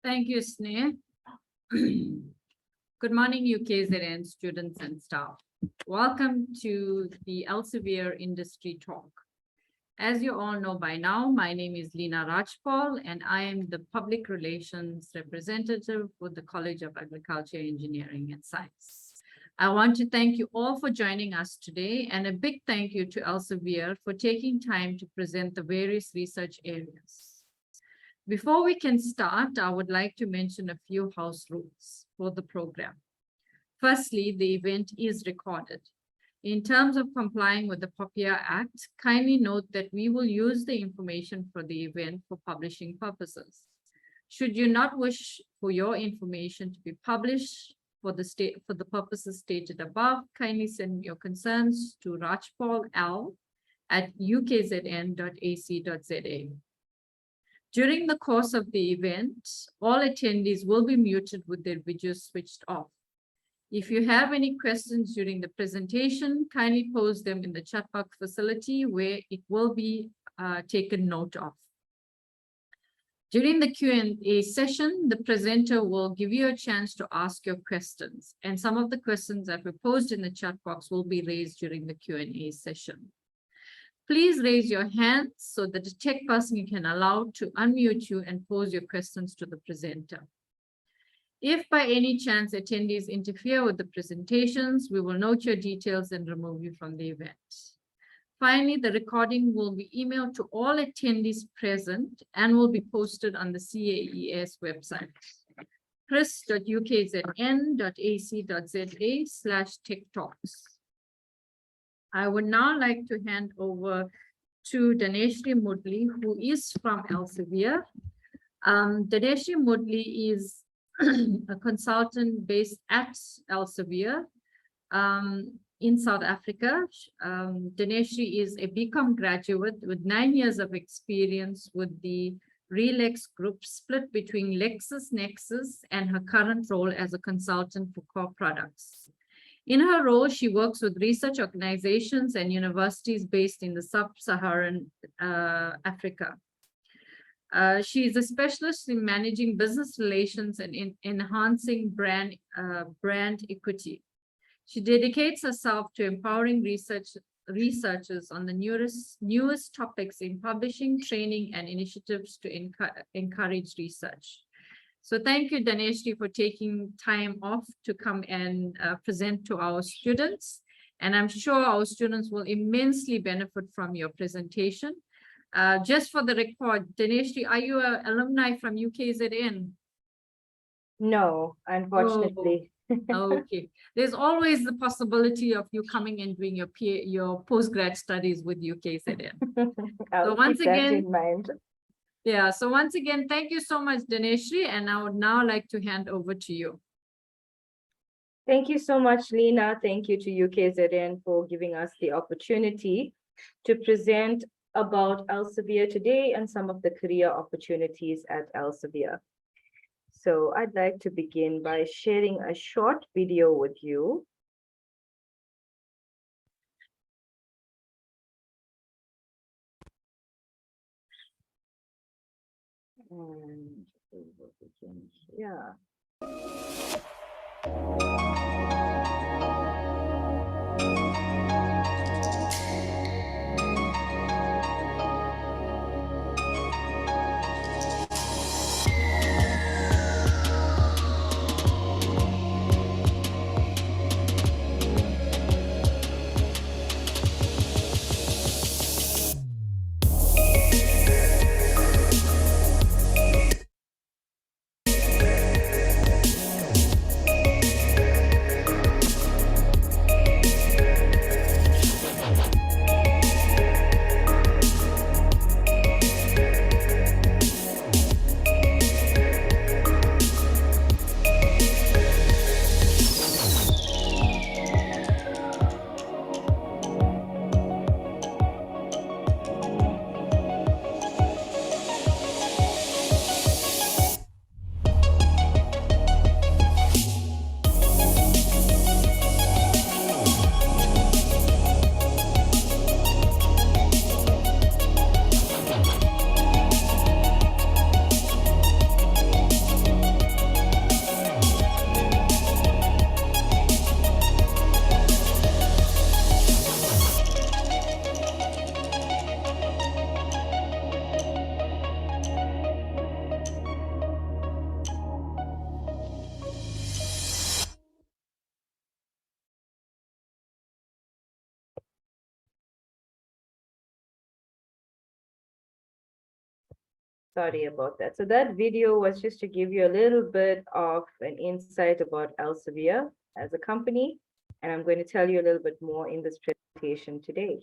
Thank you, Sneh. Good morning, UKZN students and staff. Welcome to the Elsevier Industry Talk. As you all know by now, my name is Leena Rajpal, and I am the Public Relations Representative for the College of Agriculture, Engineering and Science. I want to thank you all for joining us today, and a big thank you to Elsevier for taking time to present the various research areas. Before we can start, I would like to mention a few house rules for the program. Firstly, the event is recorded. In terms of complying with the POPIA Act, kindly note that we will use the information for the event for publishing purposes. Should you not wish for your information to be published for the purposes stated above, kindly send your concerns to rajpal@ukzn.ac.za. During the course of the event, all attendees will be muted with their videos switched off. If you have any questions during the presentation, kindly post them in the chat box facility where it will be taken note of. During the Q&A session, the presenter will give you a chance to ask your questions, and some of the questions that were posed in the chat box will be raised during the Q&A session. Please raise your hand so that the tech person can allow to unmute you and pose your questions to the presenter. If by any chance attendees interfere with the presentations, we will note your details and remove you from the event. Finally, the recording will be emailed to all attendees present and will be posted on the CAES website, chris.ukzn.ac.za/techtalks. I would now like to hand over to Daneshree Moodley, who is from Elsevier. Daneshree Moodley is a consultant based at Elsevier in South Africa. Daneshree is a BCom graduate with 9 years of experience with the Relex Group, split between LexisNexis and her current role as a consultant for core products. In her role, she works with research organizations and universities based in the sub-Saharan Africa. She is a specialist in managing business relations and in enhancing brand equity. She dedicates herself to empowering researchers on the newest topics in publishing, training, and initiatives to encourage research. So thank you, Daneshree, for taking time off to come and present to our students. And I'm sure our students will immensely benefit from your presentation. Just for the record, Daneshree, are you an alumni from UKZN? No, unfortunately. Oh, okay. There's always the possibility of you coming and doing your postgrad studies with UKZN. I'll keep that in mind. Yeah, so once again, thank you so much, Daneshree, and I would now like to hand over to you. Thank you so much, Leena. Thank you to UKZN for giving us the opportunity to present about Elsevier today and some of the career opportunities at Elsevier. So I'd like to begin by sharing a short video with you. And yeah. Sorry about that. So that video was just to give you a little bit of an insight about Elsevier as a company. And I'm going to tell you a little bit more in this presentation today.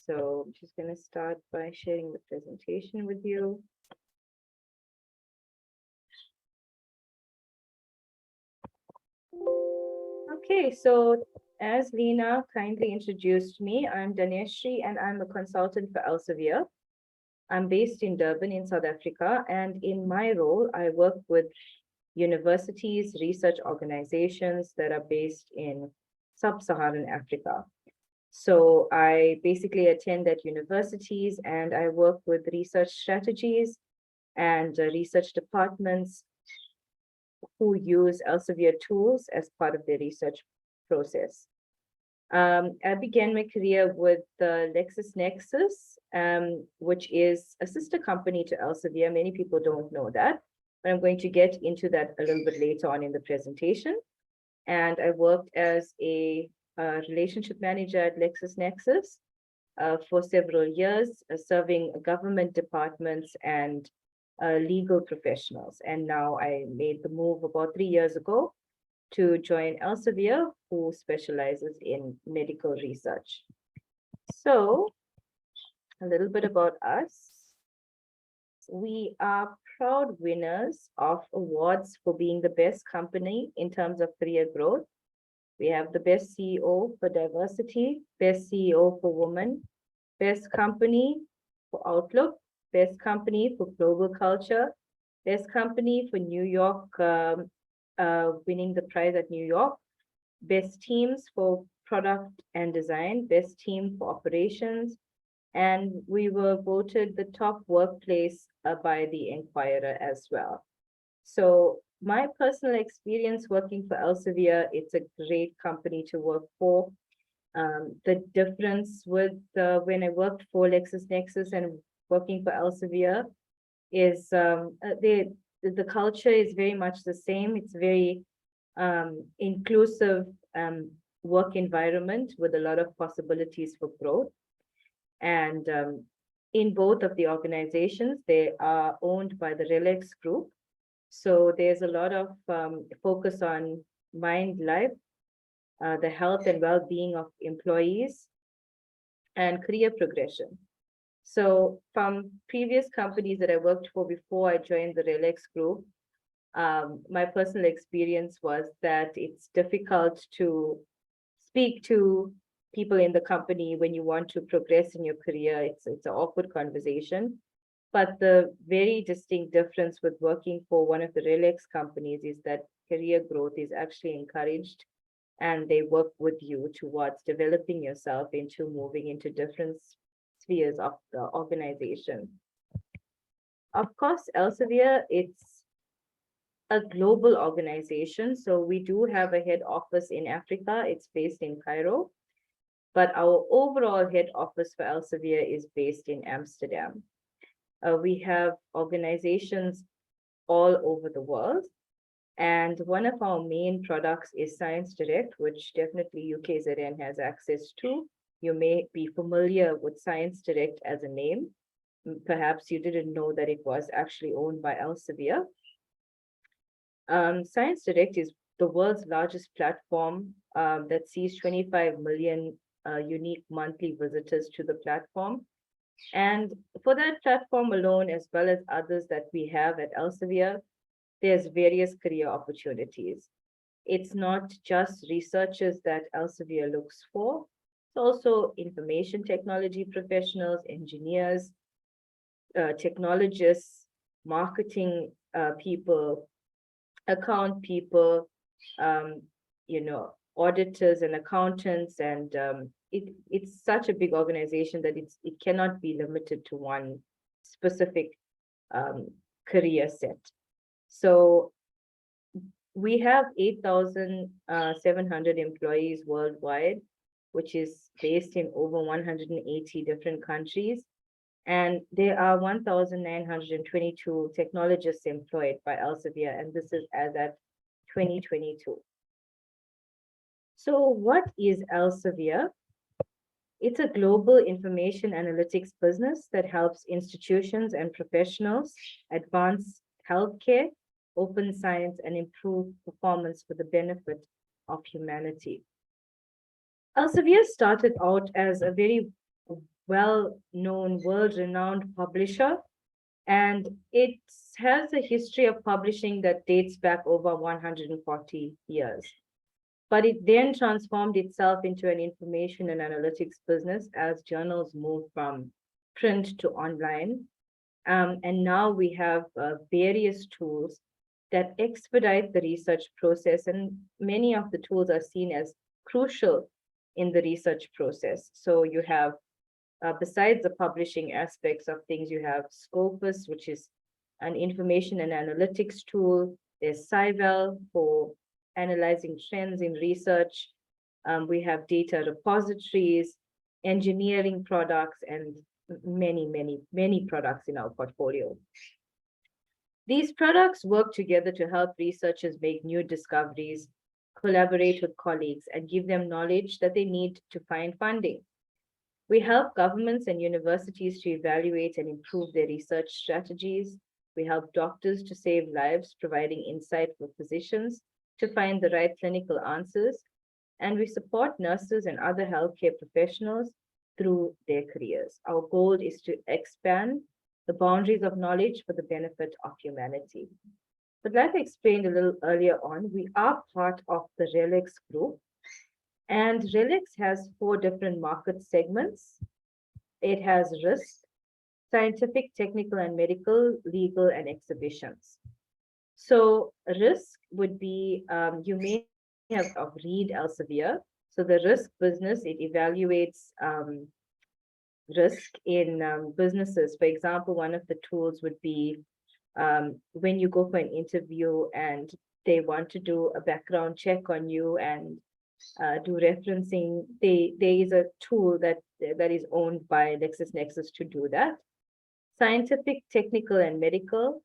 So I'm just going to start by sharing the presentation with you. Okay, so as Leena kindly introduced me, I'm Daneshree and I'm a consultant for Elsevier. I'm based in Durban in South Africa, and in my role, I work with universities, research organizations that are based in sub-Saharan Africa. So I basically attend at universities and I work with research strategies and research departments who use Elsevier tools as part of their research process. I began my career with LexisNexis, which is a sister company to Elsevier. Many people don't know that, but I'm going to get into that a little bit later on in the presentation. And I worked as a relationship manager at LexisNexis for several years, serving government departments and legal professionals. And now I made the move about 3 years ago to join Elsevier, who specializes in medical research. So a little bit about us. We are proud winners of awards for being the best company in terms of career growth. We have the best CEO for diversity, best CEO for women, best company for Outlook, best company for global culture, best company for New York, winning the prize at New York, best teams for product and design, best team for operations, and we were voted the top workplace by the Enquirer as well. So my personal experience working for Elsevier, it's a great company to work for. The difference with when I worked for LexisNexis and working for Elsevier is the culture is very much the same. It's very inclusive work environment with a lot of possibilities for growth. And in both of the organizations, they are owned by the RELX group. So there's a lot of focus on mind, life, the health and well-being of employees, and career progression. So from previous companies that I worked for before I joined the RELX group, my personal experience was that it's difficult to speak to people in the company when you want to progress in your career. It's an awkward conversation. But the very distinct difference with working for one of the RELX companies is that career growth is actually encouraged, and they work with you towards developing yourself into moving into different spheres of the organization. Of course, Elsevier, it's a global organization. So we do have a head office in Africa. It's based in Cairo, but our overall head office for Elsevier is based in Amsterdam. We have organizations all over the world. And one of our main products is Science Direct, which definitely UKZN has access to. You may be familiar with Science Direct as a name. Perhaps you didn't know that it was actually owned by Elsevier. Science Direct is the world's largest platform that sees 25 million unique monthly visitors to the platform. And for that platform alone, as well as others that we have at Elsevier, there's various career opportunities. It's not just researchers that Elsevier looks for. It's also information technology professionals, engineers, technologists, marketing people, account people, auditors and accountants, and it's such a big organization that it cannot be limited to one specific career set. So we have 8,700 employees worldwide, which is based in over 180 different countries. And there are 1,922 technologists employed by Elsevier, and this is as at 2022. So what is Elsevier? It's a global information analytics business that helps institutions and professionals advance healthcare, open science, and improve performance for the benefit of humanity. Elsevier started out as a very well-known, world-renowned publisher, and it has a history of publishing that dates back over 140 years. But it then transformed itself into an information and analytics business as journals moved from print to online. And now we have various tools that expedite the research process, and many of the tools are seen as crucial in the research process. So you have, besides the publishing aspects of things, you have Scopus, which is an information and analytics tool. There's Cyvel for analyzing trends in research. We have data repositories, engineering products, and many products in our portfolio. These products work together to help researchers make new discoveries, collaborate with colleagues, and give them knowledge that they need to find funding. We help governments and universities to evaluate and improve their research strategies. We help doctors to save lives, providing insight for physicians to find the right clinical answers. And we support nurses and other healthcare professionals through their careers. Our goal is to expand the boundaries of knowledge for the benefit of humanity. But like I explained a little earlier on, we are part of the RELX group, and RELX has 4 different market segments. It has risk, scientific, technical and medical, legal, and exhibitions. So risk would be, you may have read Elsevier. So the risk business, it evaluates risk in businesses. For example, one of the tools would be when you go for an interview and they want to do a background check on you and do referencing, there is a tool that is owned by LexisNexis to do that. Scientific, technical, and medical,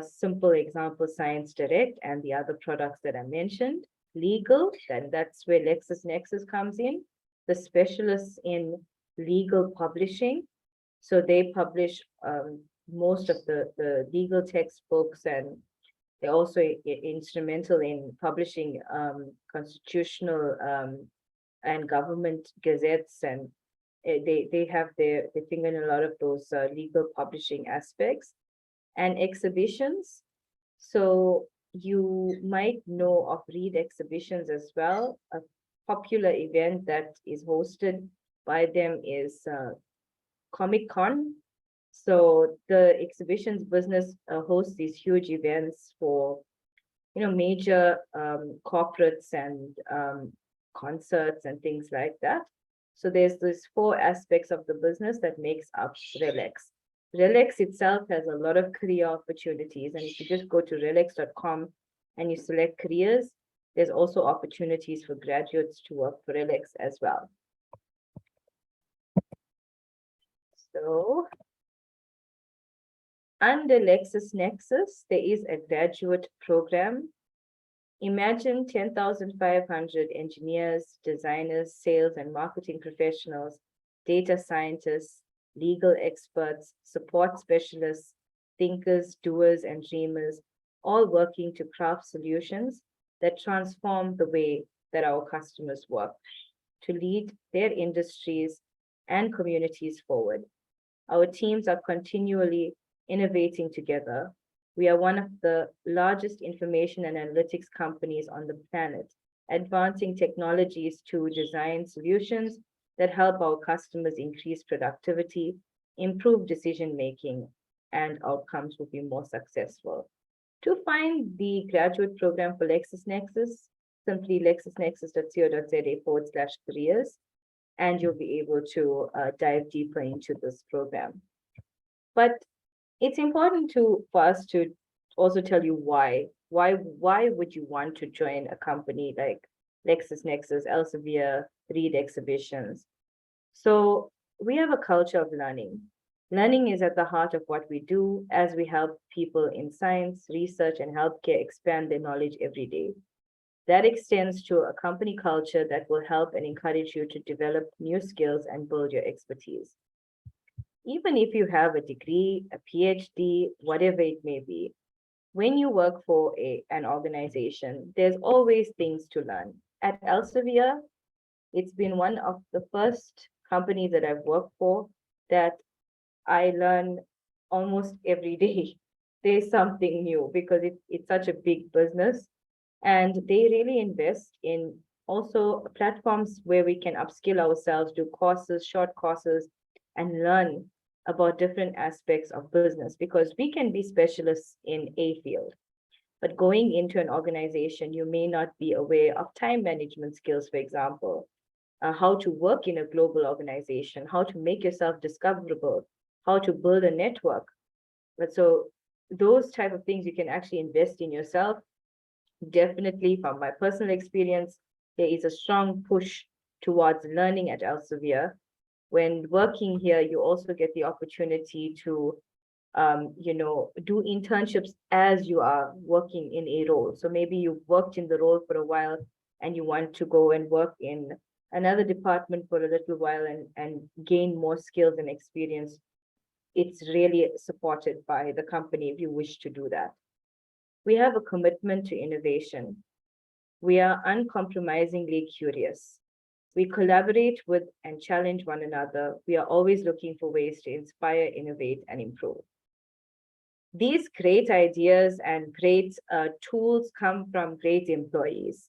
simple example, Science Direct and the other products that I mentioned. Legal, then that's where LexisNexis comes in, the specialists in legal publishing. So they publish most of the legal textbooks, and they're also instrumental in publishing constitutional and government gazettes, and they have their finger in a lot of those legal publishing aspects. And exhibitions, so you might know of Read Exhibitions as well. A popular event that is hosted by them is Comic-Con. So the exhibitions business hosts these huge events for, major corporates and concerts and things like that. So there's these 4 aspects of the business that makes up RELX. RELX itself has a lot of career opportunities, and if you just go to relex.com and you select careers, there's also opportunities for graduates to work for RELX as well. So under LexisNexis, there is a graduate program. Imagine 10,500 engineers, designers, sales and marketing professionals, data scientists, legal experts, support specialists, thinkers, doers, and dreamers, all working to craft solutions that transform the way that our customers work, to lead their industries and communities forward. Our teams are continually innovating together. We are one of the largest information and analytics companies on the planet, advancing technologies to design solutions that help our customers increase productivity, improve decision-making, and outcomes will be more successful. To find the graduate program for LexisNexis, simply lexisnexis.co.za/careers, and you'll be able to dive deeper into this program. But it's important for us to also tell you why. Why would you want to join a company like LexisNexis, Elsevier, Read Exhibitions? So we have a culture of learning. Learning is at the heart of what we do as we help people in science, research, and healthcare expand their knowledge every day. That extends to a company culture that will help and encourage you to develop new skills and build your expertise. Even if you have a degree, a PhD, whatever it may be, when you work for an organization, there's always things to learn. At Elsevier, it's been one of the first companies that I've worked for that I learn almost every day. There's something new because it's such a big business. And they really invest in also platforms where we can upskill ourselves, do courses, short courses, and learn about different aspects of business because we can be specialists in a field. But going into an organization, you may not be aware of time management skills, for example, how to work in a global organization, how to make yourself discoverable, how to build a network. But so those type of things you can actually invest in yourself. Definitely from my personal experience, there is a strong push towards learning at Elsevier. When working here, you also get the opportunity to do internships as you are working in a role. So maybe you've worked in the role for a while and you want to go and work in another department for a little while and gain more skills and experience. It's really supported by the company if you wish to do that. We have a commitment to innovation. We are uncompromisingly curious. We collaborate with and challenge one another. We are always looking for ways to inspire, innovate, and improve. These great ideas and great tools come from great employees.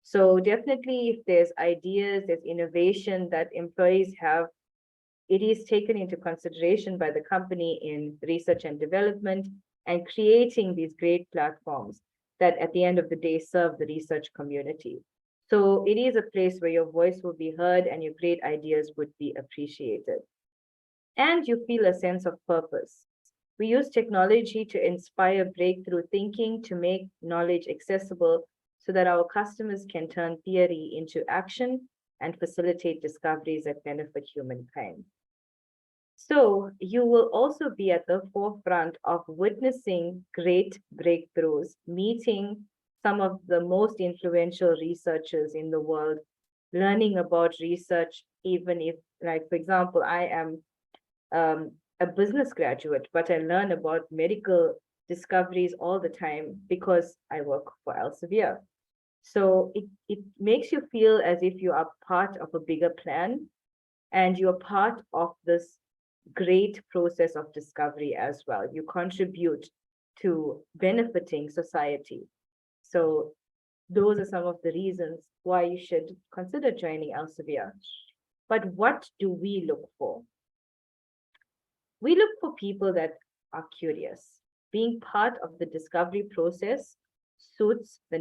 So definitely if there's ideas, there's innovation that employees have, it is taken into consideration by the company in research and development and creating these great platforms that at the end of the day serve the research community. So it is a place where your voice will be heard and your great ideas would be appreciated. And you feel a sense of purpose. We use technology to inspire breakthrough thinking, to make knowledge accessible so that our customers can turn theory into action and facilitate discoveries that benefit humankind. So you will also be at the forefront of witnessing great breakthroughs, meeting some of the most influential researchers in the world, learning about research, even if, like, for example, I am a business graduate, but I learn about medical discoveries all the time because I work for Elsevier. So it makes you feel as if you are part of a bigger plan and you're part of this great process of discovery as well. You contribute to benefiting society. So those are some of the reasons why you should consider joining Elsevier. But what do we look for? We look for people that are curious. Being part of the discovery process suits the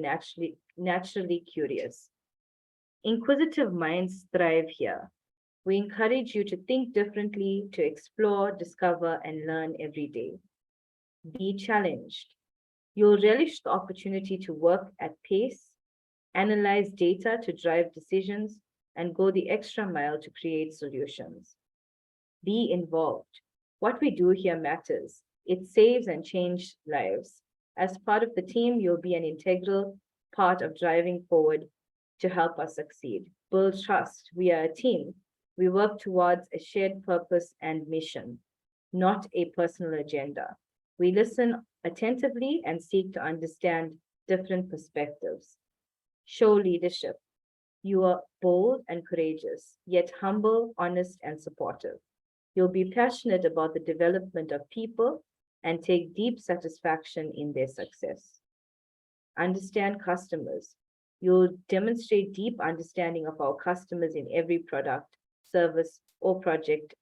naturally curious. Inquisitive minds thrive here. We encourage you to think differently, to explore, discover, and learn every day. Be challenged. You'll relish the opportunity to work at pace, analyze data to drive decisions, and go the extra mile to create solutions. Be involved. What we do here matters. It saves and changes lives. As part of the team, you'll be an integral part of driving forward to help us succeed. Build trust. We are a team. We work towards a shared purpose and mission, not a personal agenda. We listen attentively and seek to understand different perspectives. Show leadership. You are bold and courageous, yet humble, honest, and supportive. You'll be passionate about the development of people and take deep satisfaction in their success. Understand customers. You'll demonstrate deep understanding of our customers in every product, service, or project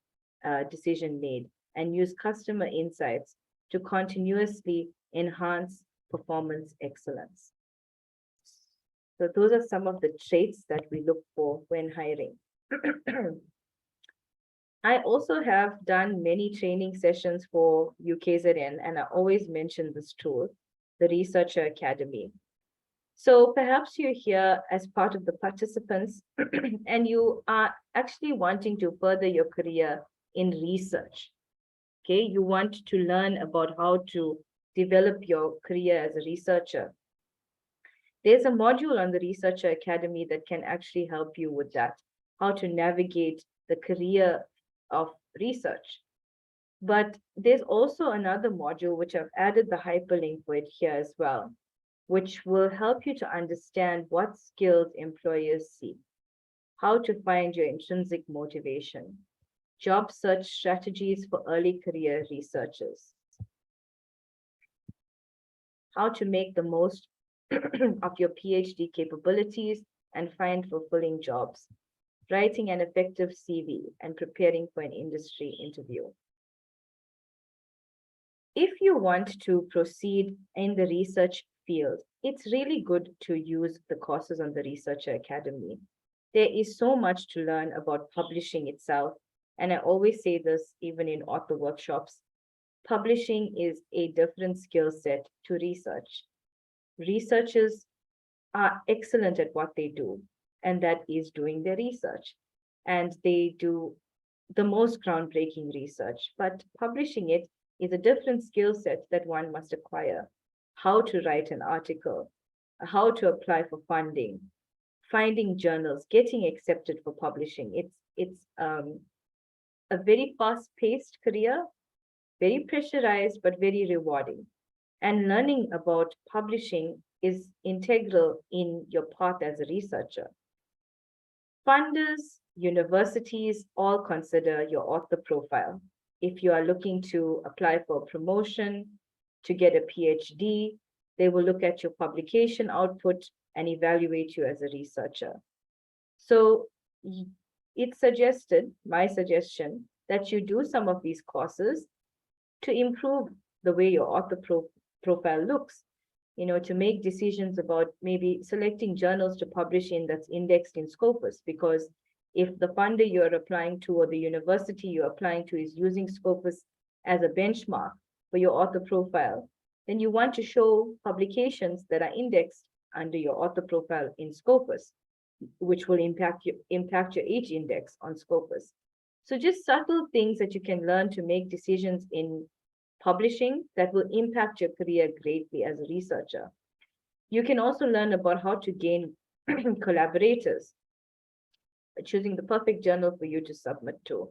decision made, and use customer insights to continuously enhance performance excellence. So those are some of the traits that we look for when hiring. I also have done many training sessions for UKZN, and I always mention this tool, the Researcher Academy. So perhaps you're here as part of the participants and you are actually wanting to further your career in research. Okay, you want to learn about how to develop your career as a researcher. There's a module on the Researcher Academy that can actually help you with that, how to navigate the career of research. But there's also another module, which I've added the hyperlink for it here as well, which will help you to understand what skills employers seek, how to find your intrinsic motivation, job search strategies for early career researchers, how to make the most of your PhD capabilities and find fulfilling jobs, writing an effective CV, and preparing for an industry interview. If you want to proceed in the research field, it's really good to use the courses on the Researcher Academy. There is so much to learn about publishing itself. And I always say this even in author workshops, publishing is a different skill set to research. Researchers are excellent at what they do, and that is doing their research. And they do the most groundbreaking research, but publishing it is a different skill set that one must acquire. How to write an article, how to apply for funding, finding journals, getting accepted for publishing. It's a very fast-paced career, very pressurized, but very rewarding. And learning about publishing is integral in your path as a researcher. Funders, universities all consider your author profile. If you are looking to apply for a promotion, to get a PhD, they will look at your publication output and evaluate you as a researcher. So it's suggested, my suggestion, that you do some of these courses to improve the way your author profile looks, to make decisions about maybe selecting journals to publish in that's indexed in Scopus, because if the funder you're applying to or the university you're applying to is using Scopus as a benchmark for your author profile, then you want to show publications that are indexed under your author profile in Scopus, which will impact your H index on Scopus. So just subtle things that you can learn to make decisions in publishing that will impact your career greatly as a researcher. You can also learn about how to gain collaborators, choosing the perfect journal for you to submit to,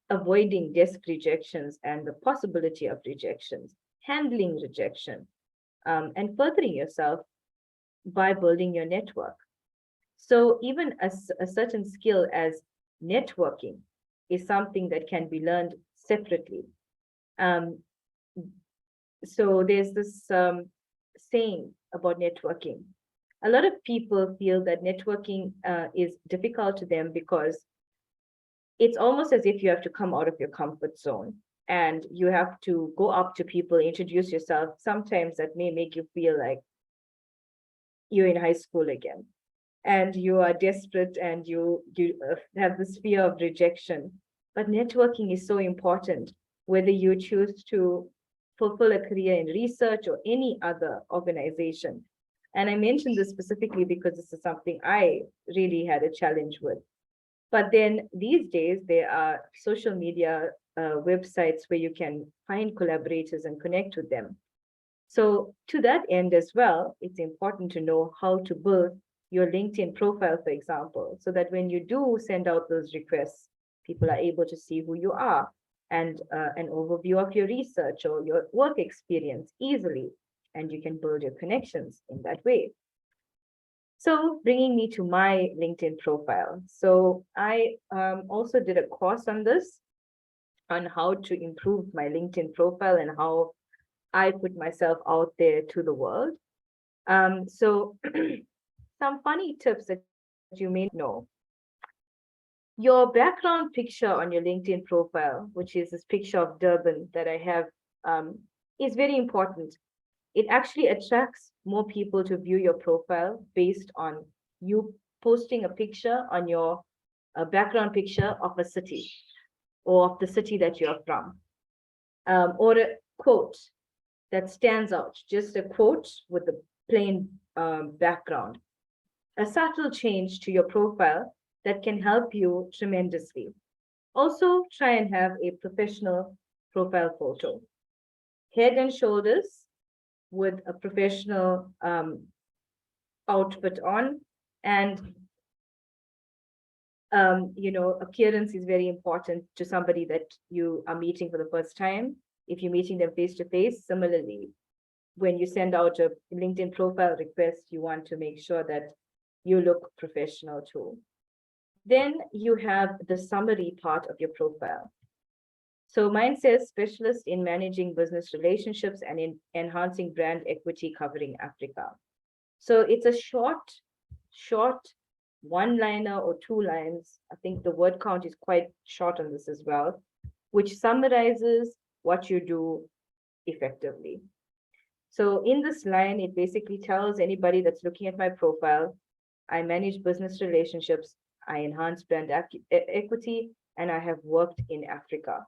avoiding desk rejections and the possibility of rejections, handling rejection, and furthering yourself by building your network. So even a certain skill as networking is something that can be learned separately. So there's this saying about networking. A lot of people feel that networking is difficult to them because it's almost as if you have to come out of your comfort zone and you have to go up to people, introduce yourself. Sometimes that may make you feel like you're in high school again and you are desperate and you have this fear of rejection. But networking is so important, whether you choose to fulfill a career in research or any other organization. And I mentioned this specifically because this is something I really had a challenge with. But then these days, there are social media websites where you can find collaborators and connect with them. So to that end as well, it's important to know how to build your LinkedIn profile, for example, so that when you do send out those requests, people are able to see who you are and an overview of your research or your work experience easily, and you can build your connections in that way. So bringing me to my LinkedIn profile. So I also did a course on this, on how to improve my LinkedIn profile and how I put myself out there to the world. So some funny tips that you may know. Your background picture on your LinkedIn profile, which is this picture of Durban that I have, is very important. It actually attracts more people to view your profile based on you posting a picture on your background picture of a city or of the city that you're from, or a quote that stands out, just a quote with a plain background. A subtle change to your profile that can help you tremendously. Also, try and have a professional profile photo. Head and shoulders with a professional output on. And appearance is very important to somebody that you are meeting for the first time. If you're meeting them face to face, similarly, when you send out a LinkedIn profile request, you want to make sure that you look professional too. Then you have the summary part of your profile. So mine says specialist in managing business relationships and in enhancing brand equity covering Africa. So it's a short one-liner or 2 lines. I think the word count is quite short on this as well, which summarizes what you do effectively. So in this line, it basically tells anybody that's looking at my profile, I manage business relationships, I enhance brand equity, and I have worked in Africa.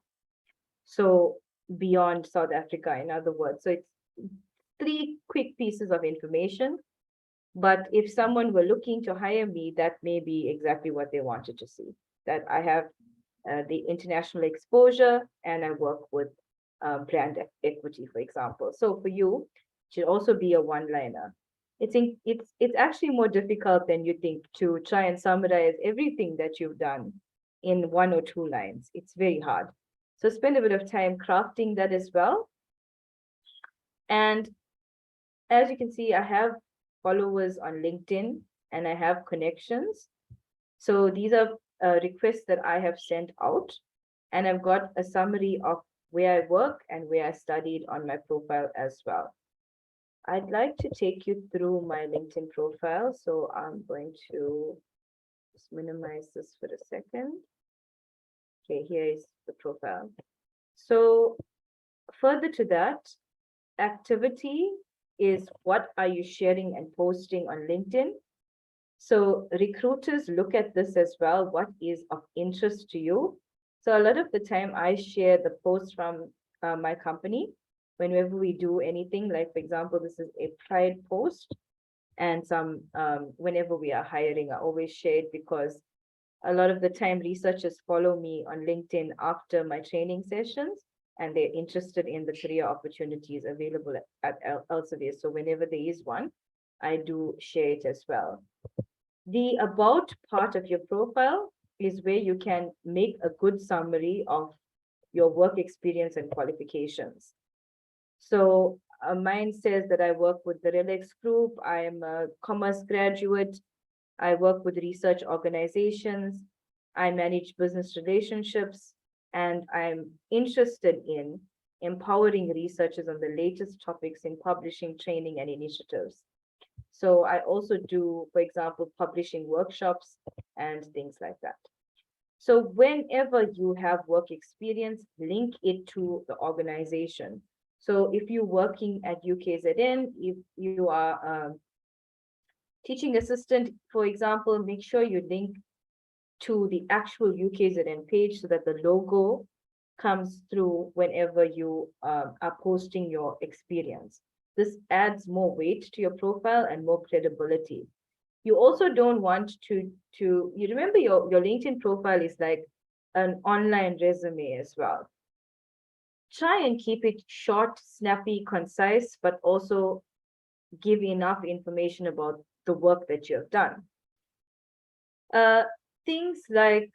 So beyond South Africa, in other words. So it's 3 quick pieces of information. But if someone were looking to hire me, that may be exactly what they wanted to see, that I have the international exposure and I work with brand equity, for example. So for you, it should also be a one-liner. It's actually more difficult than you think to try and summarize everything that you've done in 1 or 2 lines. It's very hard. So spend a bit of time crafting that as well. And as you can see, I have followers on LinkedIn and I have connections. So these are requests that I have sent out, and I've got a summary of where I work and where I studied on my profile as well. I'd like to take you through my LinkedIn profile. So I'm going to just minimize this for a second. Okay, here is the profile. So further to that, activity is what are you sharing and posting on LinkedIn? So recruiters look at this as well. What is of interest to you? So a lot of the time I share the posts from my company whenever we do anything. Like, for example, this is a Pride post, and some whenever we are hiring, I always share it because a lot of the time researchers follow me on LinkedIn after my training sessions, and they're interested in the career opportunities available at Elsevier. So whenever there is one, I do share it as well. The about part of your profile is where you can make a good summary of your work experience and qualifications. So mine says that I work with the Relax Group. I am a commerce graduate. I work with research organizations. I manage business relationships, and I'm interested in empowering researchers on the latest topics in publishing, training, and initiatives. So I also do, for example, publishing workshops and things like that. So whenever you have work experience, link it to the organization. So if you're working at UKZN, if you are teaching assistant, for example, make sure you link to the actual UKZN page so that the logo comes through whenever you are posting your experience. This adds more weight to your profile and more credibility. You also don't want to you remember your LinkedIn profile is like an online resume as well. Try and keep it short, snappy, concise, but also give enough information about the work that you have done. Things like,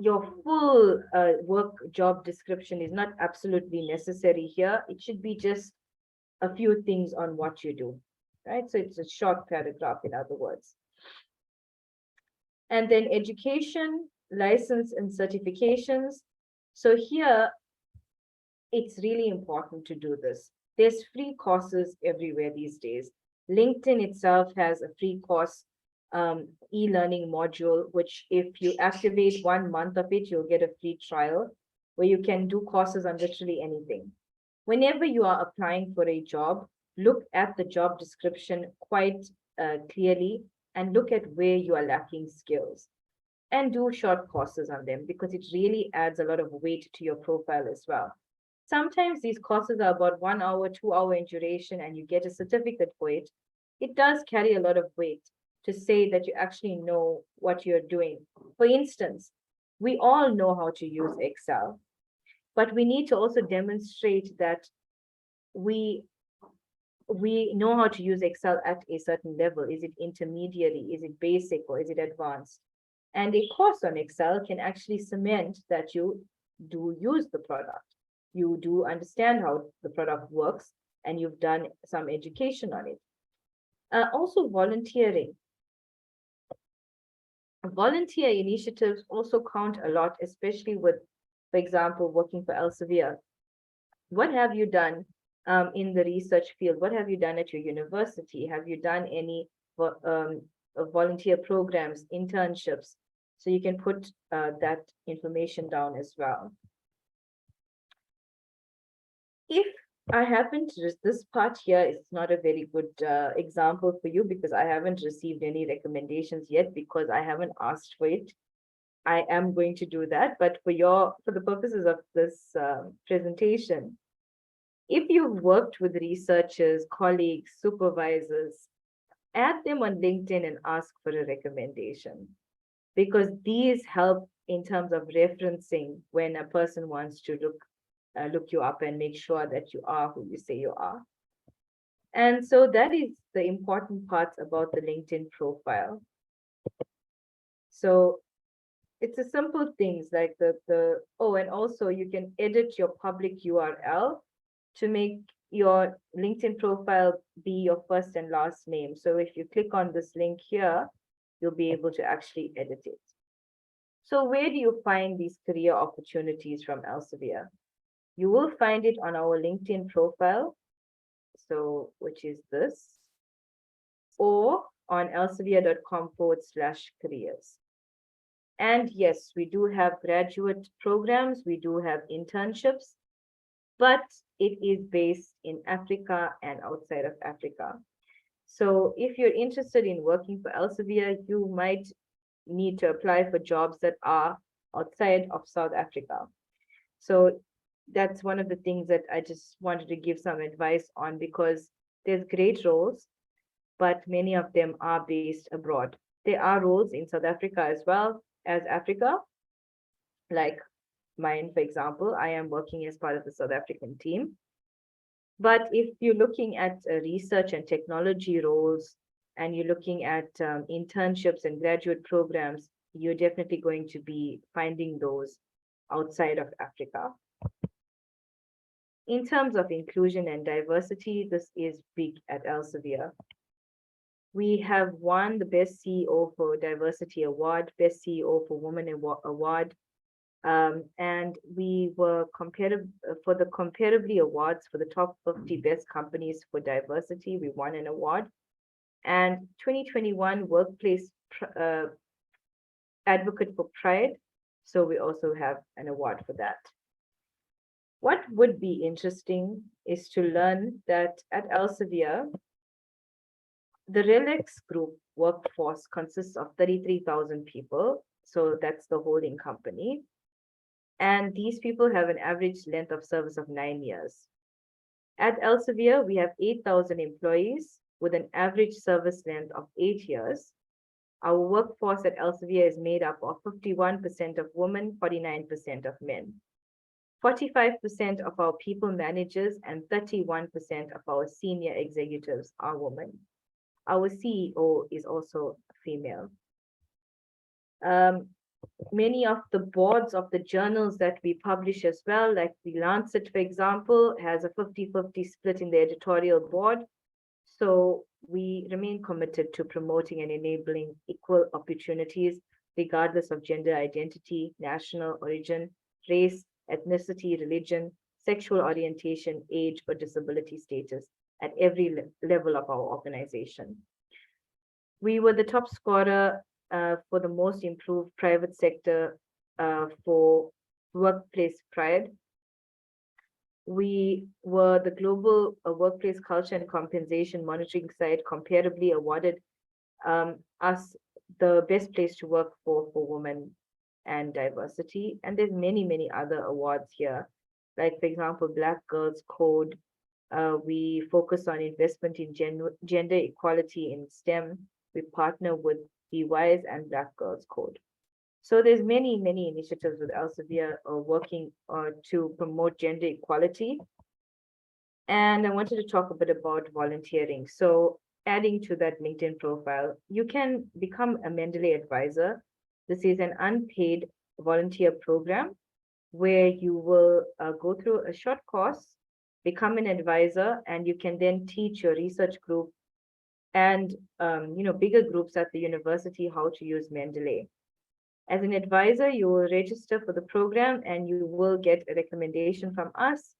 your full work job description is not absolutely necessary here. It should be just a few things on what you do, right? So it's a short paragraph, in other words. And then education, license, and certifications. So here, it's really important to do this. There's free courses everywhere these days. LinkedIn itself has a free course e-learning module, which if you activate 1 month of it, you'll get a free trial where you can do courses on literally anything. Whenever you are applying for a job, look at the job description quite clearly and look at where you are lacking skills and do short courses on them, because it really adds a lot of weight to your profile as well. Sometimes these courses are about 1 hour, 2 hour in duration, and you get a certificate for it. It does carry a lot of weight to say that you actually know what you're doing. For instance, we all know how to use Excel, but we need to also demonstrate that we we know how to use Excel at a certain level. Is it intermediary? Is it basic, or is it advanced? And a course on Excel can actually cement that you do use the product. You do understand how the product works, and you've done some education on it. Also volunteering. Volunteer initiatives also count a lot, especially with, for example, working for Elsevier. What have you done in the research field? What have you done at your university? Have you done any volunteer programs, internships? So you can put that information down as well. If I haven't, this part here is not a very good example for you because I haven't received any recommendations yet because I haven't asked for it. I am going to do that, but for the purposes of this presentation, if you've worked with researchers, colleagues, supervisors, add them on LinkedIn and ask for a recommendation, because these help in terms of referencing when a person wants to look you up and make sure that you are who you say you are. And so that is the important part about the LinkedIn profile. So it's a simple things like and also you can edit your public URL to make your LinkedIn profile be your first and last name. So if you click on this link here, you'll be able to actually edit it. So where do you find these career opportunities from Elsevier? You will find it on our LinkedIn profile, so which is this, or on elsevier.com/careers. And yes, we do have graduate programs, we do have internships, but it is based in Africa and outside of Africa. So if you're interested in working for Elsevier, you might need to apply for jobs that are outside of South Africa. So that's one of the things that I just wanted to give some advice on, because there's great roles, but many of them are based abroad. There are roles in South Africa as well as Africa, like mine, for example. I am working as part of the South African team. But if you're looking at research and technology roles, and you're looking at internships and graduate programs, you're definitely going to be finding those outside of Africa. In terms of inclusion and diversity, this is big at Elsevier. We have won the Best CEO for Diversity Award, Best CEO for Women Award, and we were for the Comparably Awards for the top 50 best companies for diversity. We won an award. And 2021 Workplace Advocate for Pride. So we also have an award for that. What would be interesting is to learn that at Elsevier, the RELEX Group workforce consists of 33,000 people. So that's the holding company. And these people have an average length of service of 9 years. At Elsevier, we have 8,000 employees with an average service length of 8 years. Our workforce at Elsevier is made up of 51% of women, 49% of men. 45% of our people managers and 31% of our senior executives are women. Our CEO is also female. Many of the boards of the journals that we publish as well, like the Lancet, for example, has a 50-50 split in the editorial board. So we remain committed to promoting and enabling equal opportunities, regardless of gender identity, national origin, race, ethnicity, religion, sexual orientation, age, or disability status at every level of our organization. We were the top scorer for the most improved private sector for workplace pride. We were the global workplace culture and compensation monitoring site comparably awarded us the best place to work for women and diversity. And there's many, many other awards here. Like, for example, Black Girls Code. We focus on investment in gender equality in STEM. We partner with EYs and Black Girls Code. So there's many, many initiatives with Elsevier working to promote gender equality. And I wanted to talk a bit about volunteering. So adding to that LinkedIn profile, you can become a Mendeley advisor. This is an unpaid volunteer program where you will go through a short course, become an advisor, and you can then teach your research group and bigger groups at the university how to use Mendeley. As an advisor, you will register for the program and you will get a recommendation from us.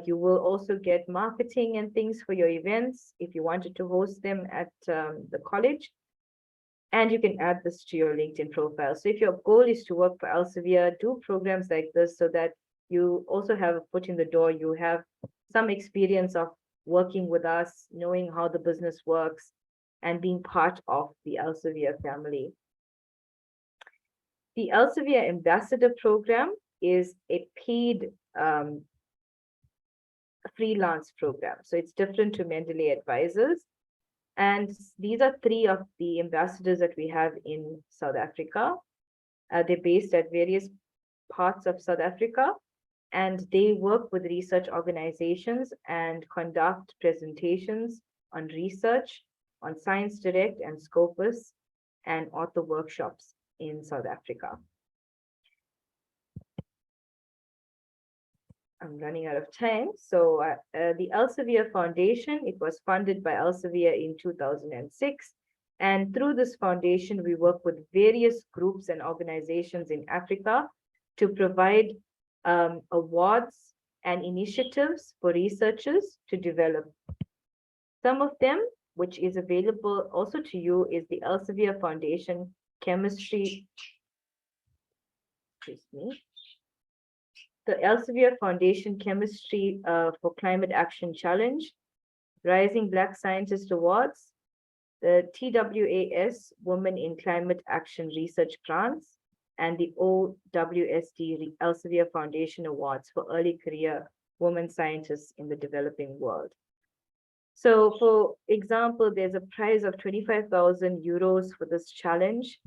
You will also get marketing and things for your events if you wanted to host them at the college. And you can add this to your LinkedIn profile. So if your goal is to work for Elsevier, do programs like this so that you also have a foot in the door. You have some experience of working with us, knowing how the business works, and being part of the Elsevier family. The Elsevier Ambassador Program is a paid freelance program. So it's different to Mendeley Advisors. And these are 3 of the ambassadors that we have in South Africa. They're based at various parts of South Africa, and they work with research organizations and conduct presentations on research, on Science Direct and Scopus, and author workshops in South Africa. I'm running out of time. So the Elsevier Foundation, it was funded by Elsevier in 2006. And through this foundation, we work with various groups and organizations in Africa to provide awards and initiatives for researchers to develop. Some of them, which is available also to you, is the Elsevier Foundation Chemistry. Excuse me. The Elsevier Foundation Chemistry for Climate Action Challenge, Rising Black Scientist Awards, the TWAS Women in Climate Action Research Grants, and the OWSD Elsevier Foundation Awards for Early Career Women Scientists in the Developing World. So for example, there's a prize of 25,000 euros for this challenge.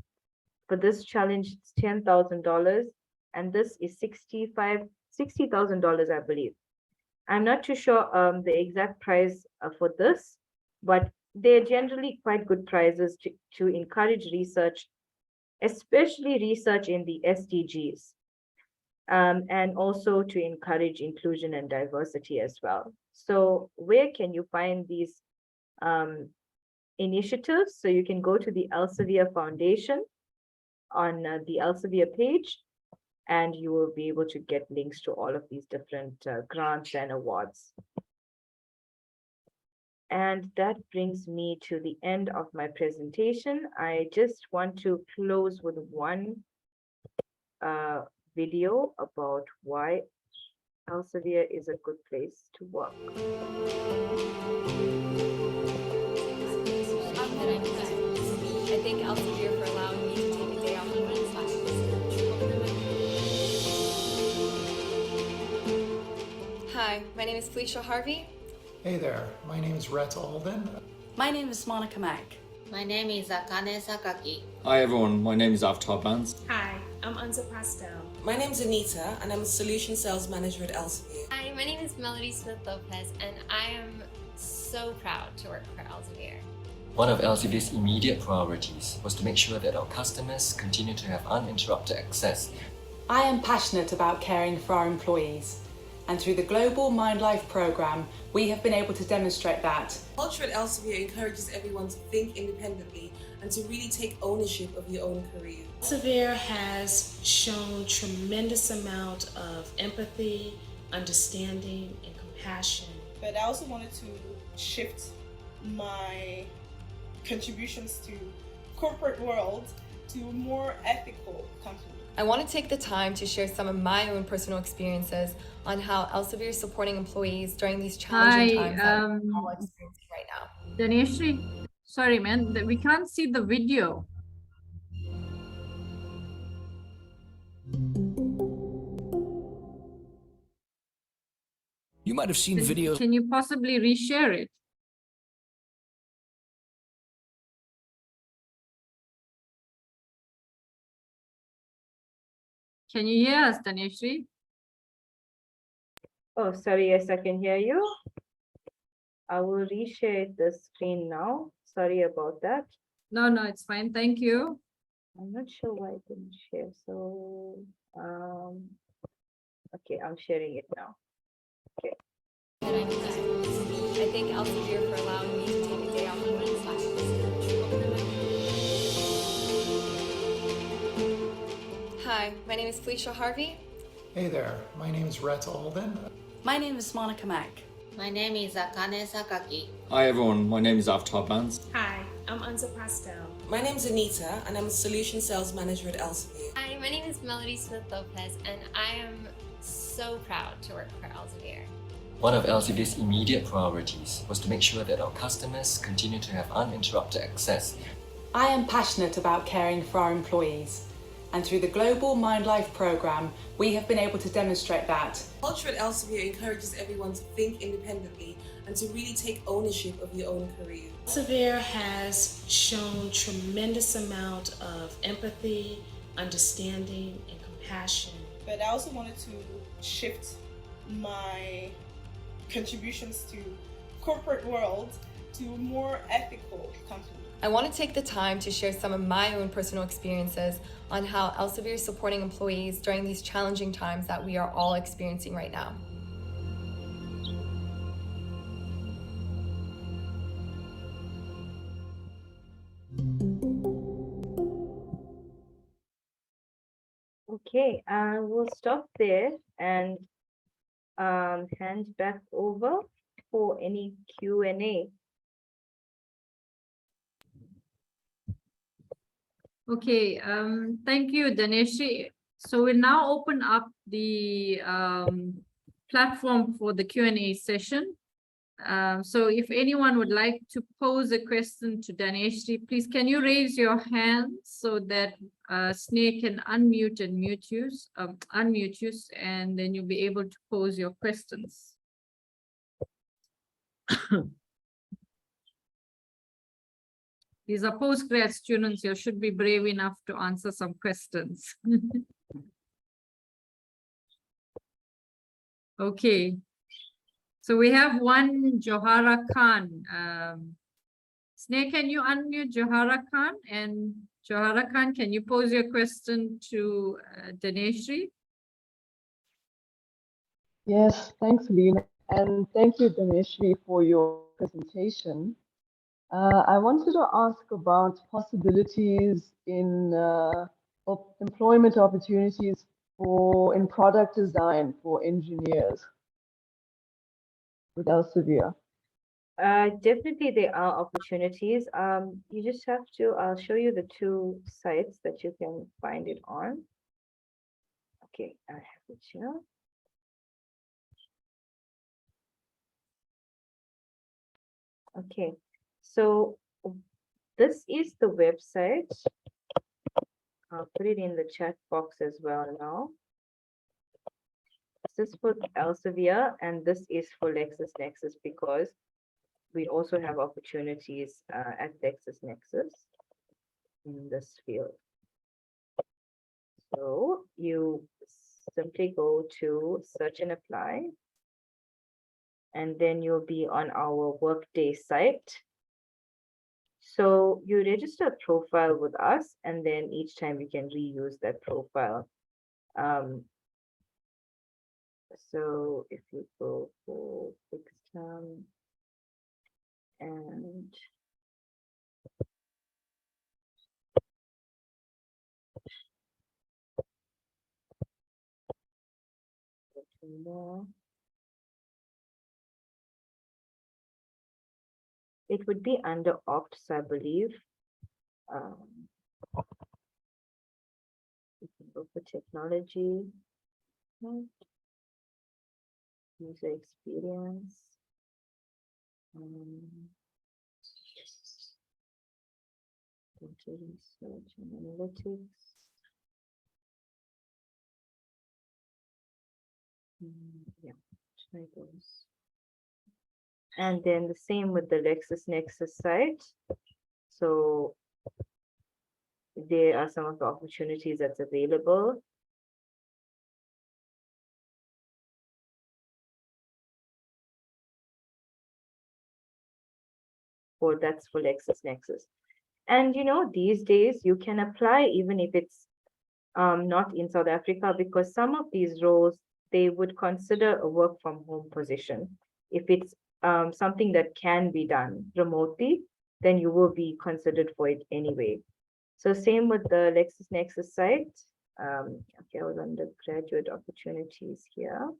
For this challenge, it's $10,000. And this is $60,000, I believe. I'm not too sure the exact price for this, but they're generally quite good prizes to encourage research, especially research in the SDGs, and also to encourage inclusion and diversity as well. So where can you find these initiatives? So you can go to the Elsevier Foundation on the Elsevier page, and you will be able to get links to all of these different grants and awards. And that brings me to the end of my presentation. I just want to close with one video about why Elsevier is a good place to work. I thank Elsevier for allowing me to take a day off of my classes. Hi, my name is Felicia Harvey. Hey there, my name is Rhett Alden. My name is Monica Mack. My name is Akane Sakaki. Hi everyone, my name is Avatar Bands. Hi, I'm Anza Pastel. My name is Anita and I'm a Solution Sales Manager at Elsevier. Hi, my name is Melody Smith-Lopez and I am so proud to work for Elsevier. One of Elsevier's immediate priorities was to make sure that our customers continue to have uninterrupted access. I am passionate about caring for our employees, and through the Global Mind Life programme, we have been able to demonstrate that. Culture at Elsevier encourages everyone to think independently and to really take ownership of your own career. Elsevier has shown tremendous amount of empathy, understanding, and compassion. But I also wanted to shift my contributions to corporate world to a more ethical company. I want to take the time to share some of my own personal experiences on how Elsevier is supporting employees during these challenging times that we're all experiencing right now. Daneshree, sorry man, we can't see the video. You might have seen videos. Can you possibly reshare it? Can you hear us, Daneshree? Oh, sorry, yes, I can hear you. I will reshare the screen now. Sorry about that. No, it's fine. Thank you. I'm not sure why it didn't share. So, okay, I'm sharing it now. Okay. I thank Elsevier for allowing me to take a day off of my classes. Hi, my name is Felicia Harvey. Hey there, my name is Rajpal Alden. My name is Monica Mack. My name is Akane Sakaki. Hi everyone, my name is Avtar Bans. Hi, I'm Anza Pastel. My name is Anita, and I'm a Solution Sales Manager at Elsevier. Hi, my name is Melody Smith-Lopez, and I am so proud to work for Elsevier. One of Elsevier's immediate priorities was to make sure that our customers continue to have uninterrupted access. I am passionate about caring for our employees, and through the global Mind Life program, we have been able to demonstrate that. Culture at Elsevier encourages everyone to think independently and to really take ownership of your own career. Elsevier has shown tremendous amount of empathy, understanding, and compassion. But I also wanted to shift my contributions to corporate world to a more ethical company. I want to take the time to share some of my own personal experiences on how Elsevier is supporting employees during these challenging times that we are all experiencing right now. Okay, we'll stop there and hand back over for any Q&A. Okay, thank you, Daneshree. So we'll now open up the platform for the Q&A session. So if anyone would like to pose a question to Daneshree, please can you raise your hand so that Sneh can unmute and unmute you, and then you'll be able to pose your questions. These are postgrad students. You should be brave enough to answer some questions. Okay. So we have one Johara Khan. Sneh, can you unmute Johara Khan? And Johara Khan, can you pose your question to Daneshree? Yes, thanks, Leena. And thank you, Daneshree, for your presentation. I wanted to ask about possibilities in employment opportunities in product design for engineers with Elsevier. Definitely there are opportunities. You just have to, I'll show you the two sites that you can find it on. Okay, I have it here. Okay, so this is the website. I'll put it in the chat box as well now. This is for Elsevier and this is for LexisNexis because we also have opportunities at LexisNexis in this field. So you simply go to search and apply, and then you'll be on our Workday site. So you register a profile with us, and then each time you can reuse that profile. So if you go for fixed term and more, it would be under ops, I believe. You can go for technology, right? User experience. Data research and analytics. Yeah, try those. And then the same with the LexisNexis site. So there are some of the opportunities that's available. that's for LexisNexis. And these days you can apply even if it's not in South Africa, because some of these roles, they would consider a work from home position. If it's something that can be done remotely, then you will be considered for it anyway. So same with the LexisNexis site. Okay, I was on the graduate opportunities here.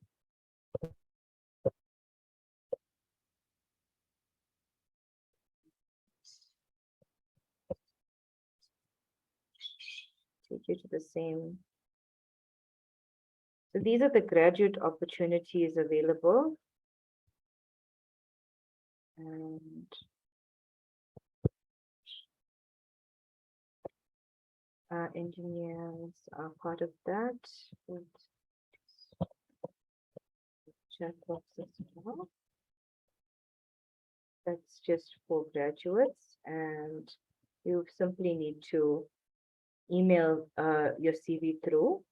Take you to the same. So these are the graduate opportunities available. And engineers are part of that. Chat box as well. That's just for graduates, and you simply need to email your CV through.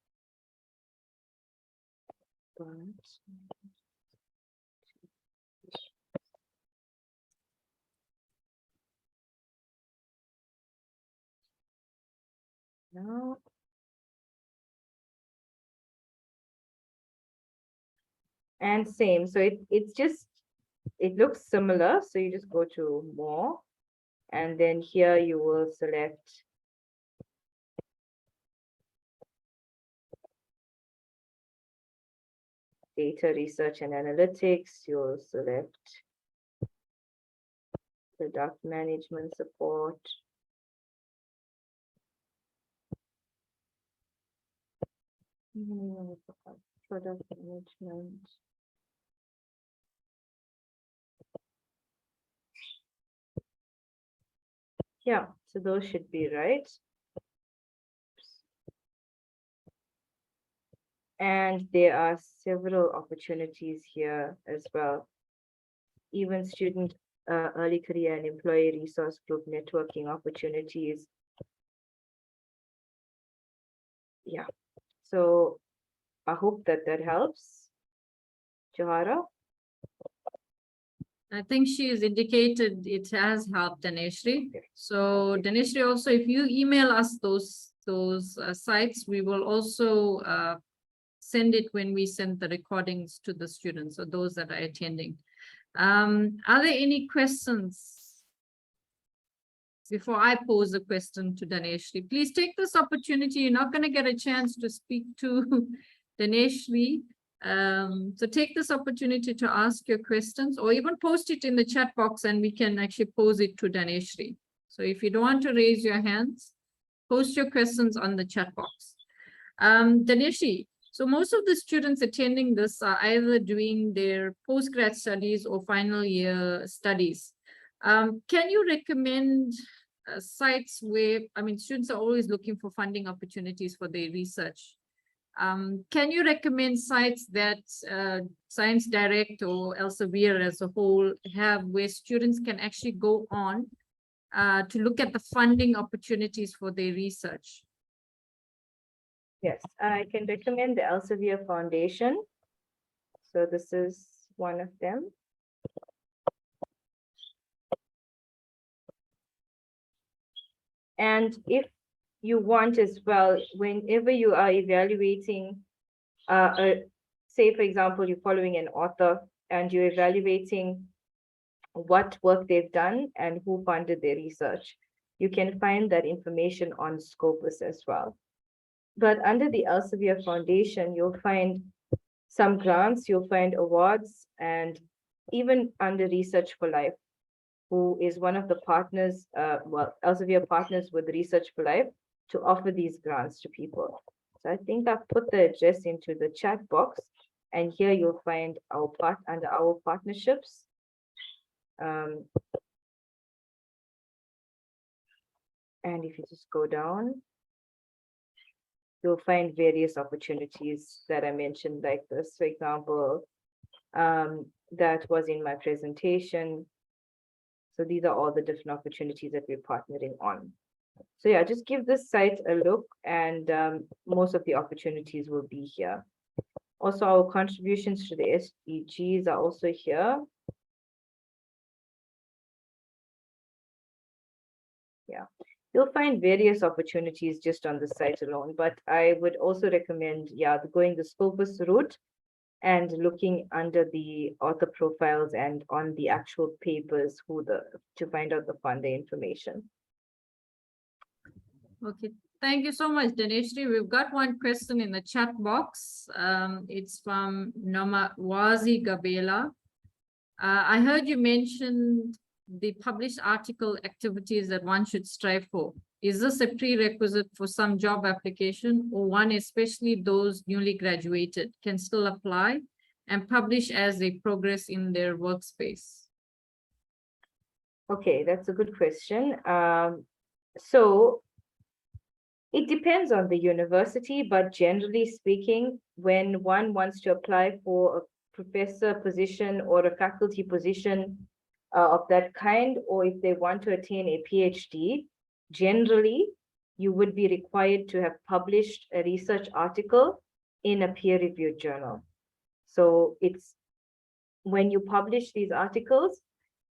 No. And same, so it looks similar, so you just go to more, and then here you will select data research and analytics. You'll select product management support. Product management. Yeah, so those should be right. And there are several opportunities here as well. Even student early career and employee resource group networking opportunities. Yeah, so I hope that helps. Johara? I think she has indicated it has helped, Daneshree. So Daneshree, also, if you email us those sites, we will also send it when we send the recordings to the students or those that are attending. Are there any questions before I pose a question to Daneshree? Please take this opportunity. You're not going to get a chance to speak to Daneshree. So take this opportunity to ask your questions, or even post it in the chat box and we can actually pose it to Daneshree. So if you don't want to raise your hands, post your questions on the chat box. Daneshree, so most of the students attending this are either doing their postgrad studies or final year studies. Can you recommend sites where, students are always looking for funding opportunities for their research. Can you recommend sites that Science Direct or Elsevier as a whole have, where students can actually go on to look at the funding opportunities for their research? Yes, I can recommend the Elsevier Foundation. So this is one of them. And if you want as well, whenever you are evaluating, say, for example, you're following an author and you're evaluating what work they've done and who funded their research, you can find that information on Scopus as well. But under the Elsevier Foundation, you'll find some grants, you'll find awards, and even under Research for Life, who is one of the partners, Elsevier partners with Research for Life to offer these grants to people. So I think I've put the address into the chat box, and here you'll find our under our partnerships. And if you just go down, you'll find various opportunities that I mentioned like this. For example, that was in my presentation. So these are all the different opportunities that we're partnering on. So yeah, just give this site a look, and most of the opportunities will be here. Also, our contributions to the SDGs are also here. You'll find various opportunities just on the site alone, but I would also recommend, going the Scopus route and looking under the author profiles and on the actual papers to find out the funder information. Okay, thank you so much, Daneshree. We've got one question in the chat box. It's from Nomawazi Gabela. I heard you mentioned the published article activities that one should strive for. Is this a prerequisite for some job application, or one, especially those newly graduated, can still apply and publish as they progress in their workspace? Okay, that's a good question. So it depends on the university, but generally speaking, when one wants to apply for a professor position or a faculty position of that kind, or if they want to attain a PhD, generally, you would be required to have published a research article in a peer-reviewed journal. So it's when you publish these articles,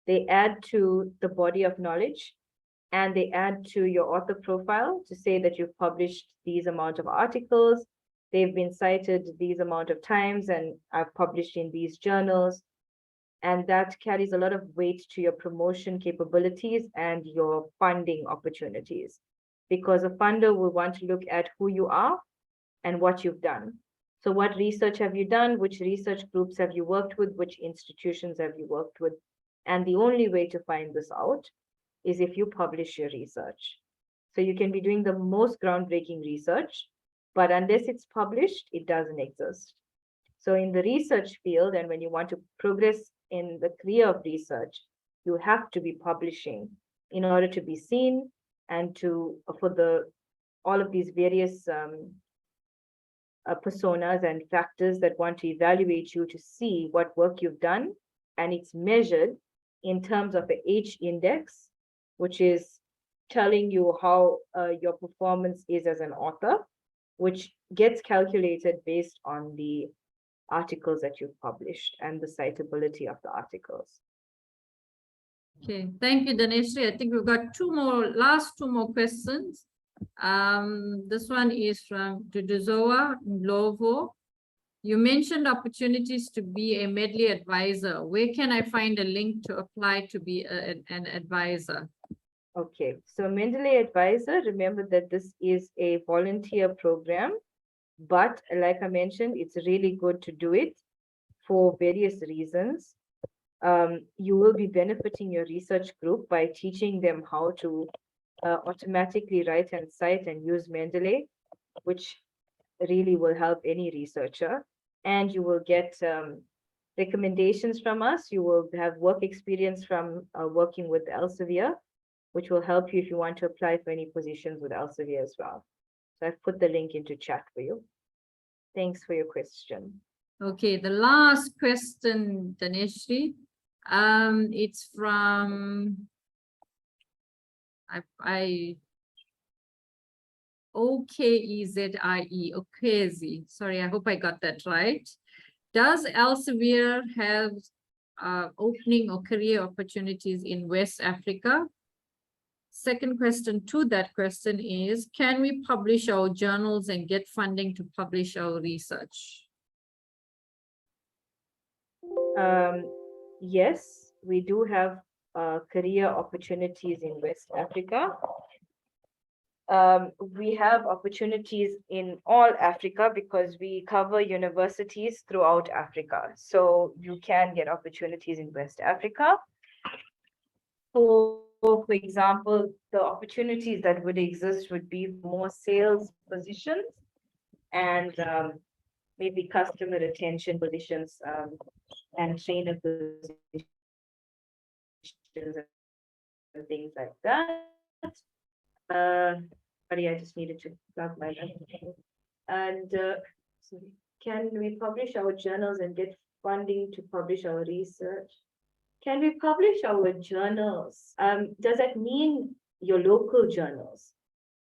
they add to the body of knowledge and they add to your author profile to say that you've published these amount of articles, they've been cited these amount of times, and I've published in these journals. And that carries a lot of weight to your promotion capabilities and your funding opportunities, because a funder will want to look at who you are and what you've done. So what research have you done? Which research groups have you worked with? Which institutions have you worked with? And the only way to find this out is if you publish your research. So you can be doing the most groundbreaking research, but unless it's published, it doesn't exist. So in the research field, and when you want to progress in the career of research, you have to be publishing in order to be seen and for all of these various personas and factors that want to evaluate you to see what work you've done. And it's measured in terms of the H index, which is telling you how your performance is as an author, which gets calculated based on the articles that you've published and the citability of the articles. Okay, thank you, Daneshree. I think we've got last two more questions. This one is from Duduzoa Ndlovu. You mentioned opportunities to be a Moodley advisor. Where can I find a link to apply to be an advisor? Okay, so Moodley advisor, remember that this is a volunteer program, but like I mentioned, it's really good to do it for various reasons. You will be benefiting your research group by teaching them how to automatically write and cite and use Mendeley, which really will help any researcher. And you will get recommendations from us. You will have work experience from working with Elsevier, which will help you if you want to apply for any positions with Elsevier as well. So I've put the link into chat for you. Thanks for your question. Okay, the last question, Daneshree. It's from OKEZIE, Okezi. Sorry, I hope I got that right. Does Elsevier have opening or career opportunities in West Africa? Second question to that question is, can we publish our journals and get funding to publish our research? Yes, we do have career opportunities in West Africa. We have opportunities in all Africa because we cover universities throughout Africa. So you can get opportunities in West Africa. For example, the opportunities that would exist would be more sales positions and maybe customer retention positions and trainer positions and things like that. Sorry, I just needed to plug my laptop. And can we publish our journals and get funding to publish our research? Can we publish our journals? Does that mean your local journals?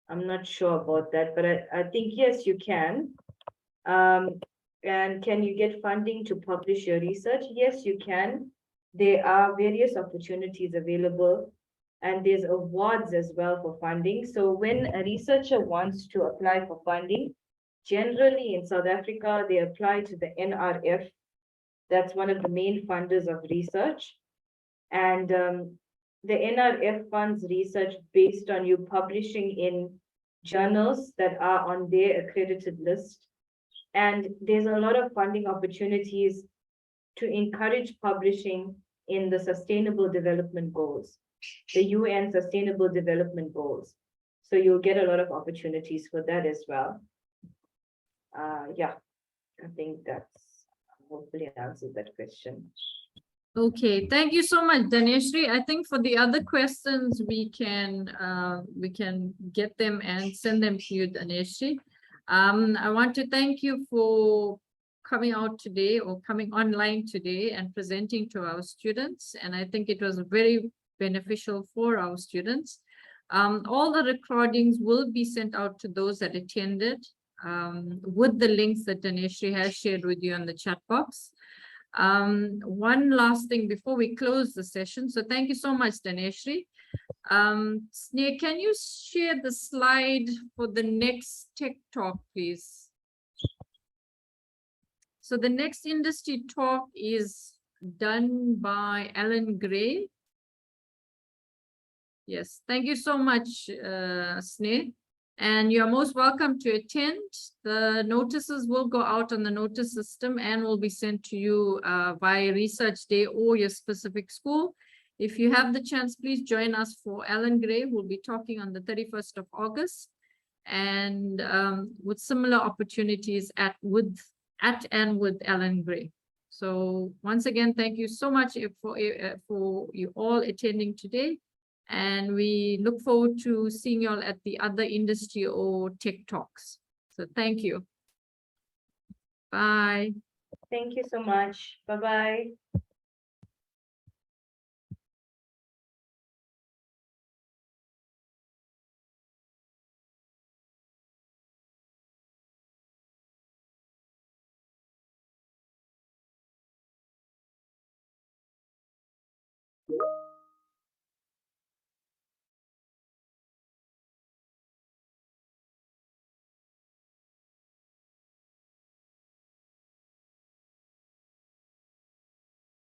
I'm not sure about that, but I think yes, you can. And can you get funding to publish your research? Yes, you can. There are various opportunities available And there's awards as well for funding. So when a researcher wants to apply for funding, generally in South Africa, they apply to the NRF. That's one of the main funders of research. And the NRF funds research based on you publishing in journals that are on their accredited list. And there's a lot of funding opportunities to encourage publishing in the Sustainable Development Goals, the UN Sustainable Development Goals. So you'll get a lot of opportunities for that as well. Yeah, I think that's hopefully answers that question. Okay, thank you so much, Daneshree. I think for the other questions, we can get them and send them to you, Daneshree. I want to thank you for coming out today or coming online today and presenting to our students. And I think it was very beneficial for our students. All the recordings will be sent out to those that attended with the links that Daneshree has shared with you on the chat box. One last thing before we close the session. So thank you so much, Daneshree. Sneh, can you share the slide for the next tech talk, please? So the next industry talk is done by Alan Gray. Yes, thank you so much, Sneh. And you're most welcome to attend. The notices will go out on the notice system and will be sent to you via research day or your specific school. If you have the chance, please join us for Alan Gray. We'll be talking on the 31st of August and with similar opportunities at and with Alan Gray. So once again, thank you so much for you all attending today. And we look forward to seeing you all at the other industry or tech talks. So thank you. Bye. Thank you so much. Bye-bye.